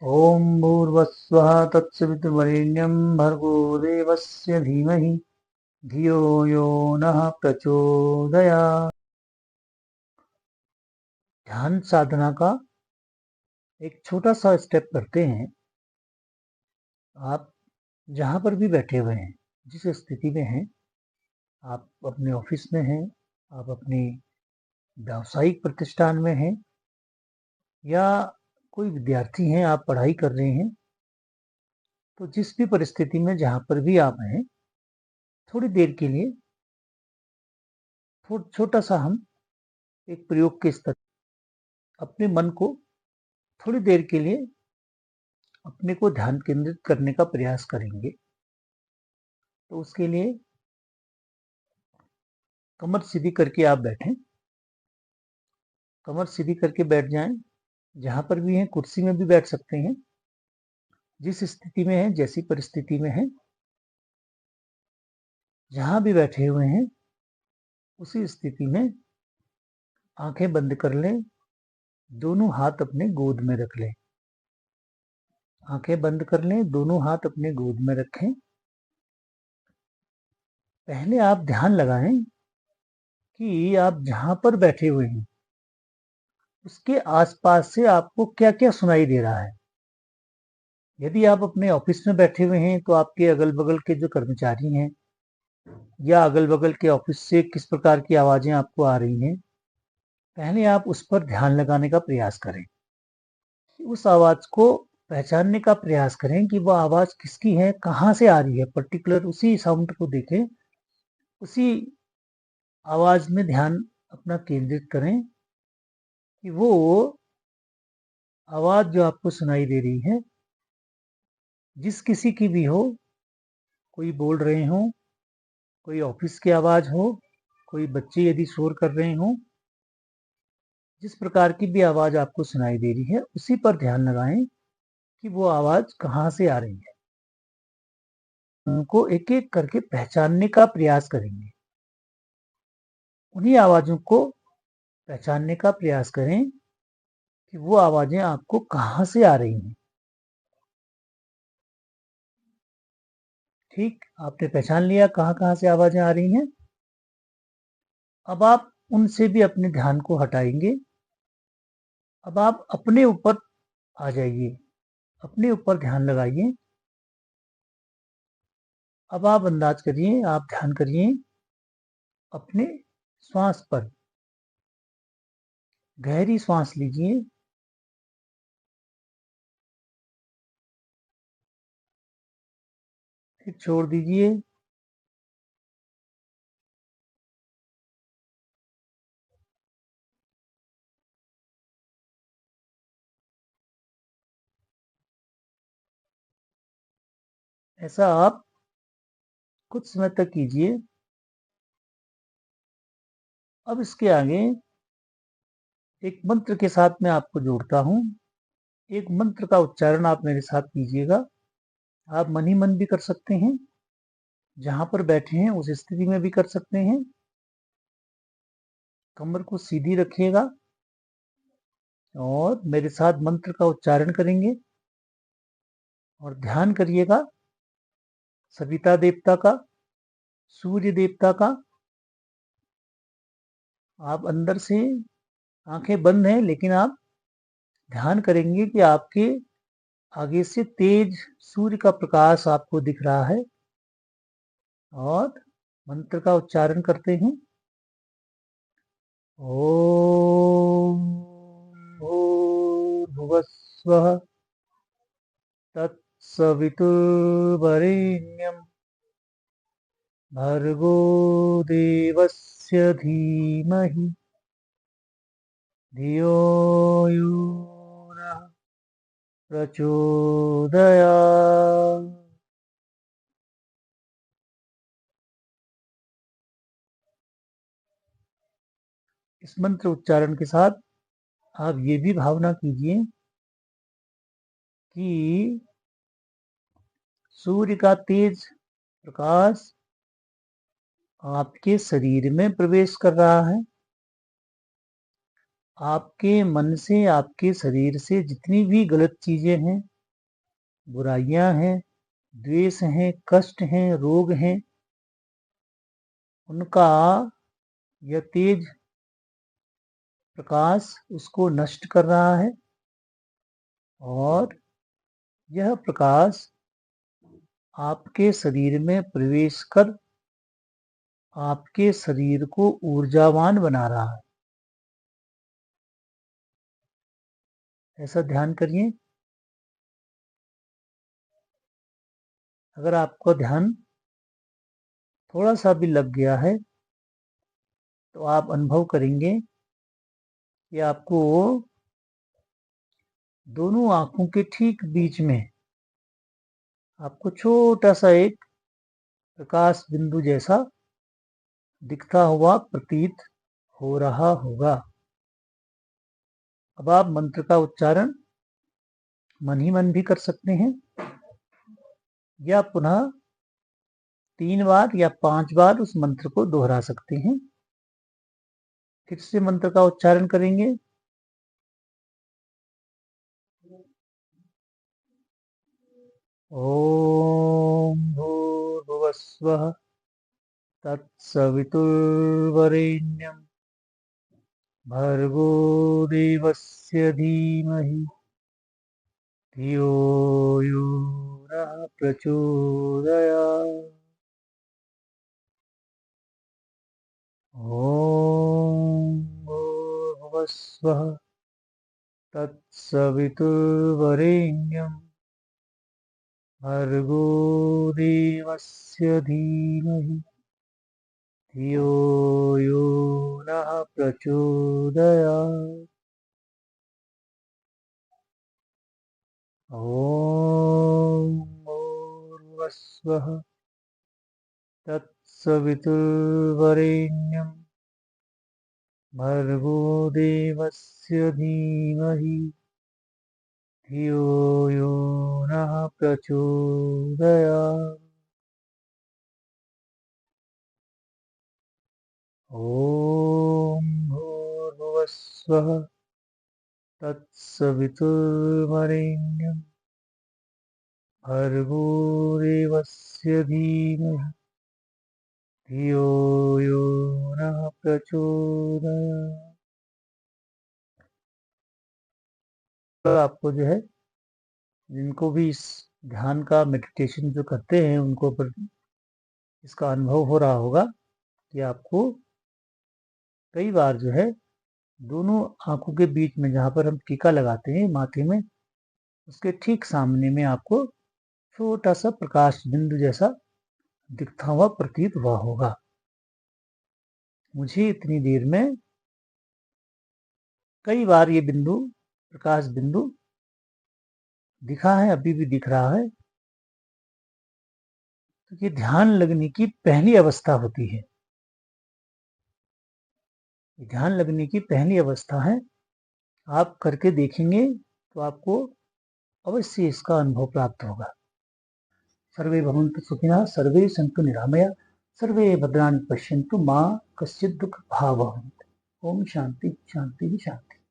ॐ भूर्भुवस्सुः तत्सवितुर्वरेण्यं भर्गो देवस्य धीमहि धियो यो नः प्रचोदयात्। ध्यान साधना का एक छोटा सा स्टेप करते हैं। आप जहाँ पर भी बैठे हुए हैं, जिस स्थिति में हैं, आप अपने ऑफिस में हैं, आप अपने व्यावसायिक प्रतिष्ठान में हैं, या कोई विद्यार्थी हैं, आप पढ़ाई कर रहे हैं, तो जिस भी परिस्थिति में जहाँ पर भी आप हैं, थोड़ी देर के लिए छोटा सा हम एक प्रयोग के स्तर अपने मन को थोड़ी देर के लिए अपने को ध्यान केंद्रित करने का प्रयास करेंगे। तो उसके लिए कमर सीधी करके आप बैठें, कमर सीधी करके बैठ जाएं। जहां पर भी हैं, कुर्सी में भी बैठ सकते हैं, जिस स्थिति में हैं, जैसी परिस्थिति में हैं, जहां भी बैठे हुए हैं उसी स्थिति में आंखें बंद कर लें, दोनों हाथ अपने गोद में रख लें। आंखें बंद कर लें, दोनों हाथ अपने गोद में रखें। पहले आप ध्यान लगाएं कि आप जहां पर बैठे हुए हैं उसके आसपास से आपको क्या क्या सुनाई दे रहा है। यदि आप अपने ऑफिस में बैठे हुए हैं तो आपके अगल बगल के जो कर्मचारी हैं या अगल बगल के ऑफिस से किस प्रकार की आवाजें आपको आ रही हैं, पहले आप उस पर ध्यान लगाने का प्रयास करें। उस आवाज को पहचानने का प्रयास करें कि वह आवाज किसकी है, कहाँ से आ रही है। पर्टिकुलर उसी साउंड को देखें, उसी आवाज में ध्यान अपना केंद्रित करें कि वो आवाज जो आपको सुनाई दे रही है, जिस किसी की भी हो, कोई बोल रहे हो, कोई ऑफिस की आवाज हो, कोई बच्चे यदि शोर कर रहे हो, जिस प्रकार की भी आवाज आपको सुनाई दे रही है उसी पर ध्यान लगाएं कि वो आवाज कहाँ से आ रही है। उनको एक एक करके पहचानने का प्रयास करेंगे। उन्हीं आवाजों को पहचानने का प्रयास करें कि वो आवाजें आपको कहाँ से आ रही हैं। ठीक, आपने पहचान लिया कहाँ कहाँ से आवाजें आ रही हैं। अब आप उनसे भी अपने ध्यान को हटाएंगे। अब आप अपने ऊपर आ जाइए, अपने ऊपर ध्यान लगाइए। अब आप अंदाज करिए, आप ध्यान करिए अपने श्वास पर। गहरी श्वास लीजिए, फिर छोड़ दीजिए। ऐसा आप कुछ समय तक कीजिए। अब इसके आगे एक मंत्र के साथ मैं आपको जोड़ता हूँ। एक मंत्र का उच्चारण आप मेरे साथ कीजिएगा। आप मन ही मन भी कर सकते हैं, जहां पर बैठे हैं उस स्थिति में भी कर सकते हैं। कमर को सीधी रखिएगा और मेरे साथ मंत्र का उच्चारण करेंगे और ध्यान करिएगा सविता देवता का, सूर्य देवता का। आप अंदर से आंखें बंद हैं, लेकिन आप ध्यान करेंगे कि आपके आगे से तेज सूर्य का प्रकाश आपको दिख रहा है और मंत्र का उच्चारण करते हैं। ओम भूर्भुवस्सुः तत्सवितुर्वरेण्यं भर्गो देवस्य धीमहि धियो यो नः प्रचोदयात्। इस मंत्र उच्चारण के साथ आप ये भी भावना कीजिए कि सूर्य का तेज प्रकाश आपके शरीर में प्रवेश कर रहा है। आपके मन से, आपके शरीर से जितनी भी गलत चीजें हैं, बुराइयां हैं, द्वेष हैं, कष्ट हैं, रोग हैं, उनका यह तेज प्रकाश उसको नष्ट कर रहा है और यह प्रकाश आपके शरीर में प्रवेश कर आपके शरीर को ऊर्जावान बना रहा है। ऐसा ध्यान करिए। अगर आपका ध्यान थोड़ा सा भी लग गया है तो आप अनुभव करेंगे कि आपको दोनों आंखों के ठीक बीच में आपको छोटा सा एक प्रकाश बिंदु जैसा दिखता हुआ प्रतीत हो रहा होगा। अब आप मंत्र का उच्चारण मन ही मन भी कर सकते हैं या पुनः 3 बार या 5 बार उस मंत्र को दोहरा सकते हैं। फिर से मंत्र का उच्चारण करेंगे। ओम भूर्भुवस्वः तत्सवितुर्वरेण्यं भर्गो देवस्य धीमहि धियो यो नः प्रचोदयात्। ओम भूर्भुवस्वः तत्सवितुर्वरेण्यं भर्गो देवस्य धीमहि धियो यो नः प्रचोदयात्। ओम भूर्भुवस्वः तत्सवितुर्वरेण्यं भर्गो देवस्य धीमहि धियो यो नः प्रचोदयात्। ओम भूर्भुवस्वः तत्सवितुर्वरेण्यं भर्गो देवस्य धीमहि धियो यो नः प्रचोदयात्। आपको जो है, जिनको भी इस ध्यान का मेडिटेशन जो करते हैं उनको पर इसका अनुभव हो रहा होगा कि आपको कई बार जो है दोनों आंखों के बीच में जहाँ पर हम टीका लगाते हैं माथे में, उसके ठीक सामने में आपको छोटा सा प्रकाश बिंदु जैसा दिखता हुआ प्रतीत हुआ होगा। मुझे इतनी देर में कई बार ये बिंदु, प्रकाश बिंदु दिखा है, अभी भी दिख रहा है। तो ये ध्यान लगने की पहली अवस्था होती है। ध्यान लगने की पहली अवस्था है। आप करके देखेंगे तो आपको अवश्य इसका अनुभव प्राप्त होगा। सर्वे भवन्तु सुखिनः, सर्वे सन्तु निरामया, सर्वे भद्राणि पश्यन्तु मा कश्चित् दुःख भाग् भवेत्। ओम शांति शांति शांति।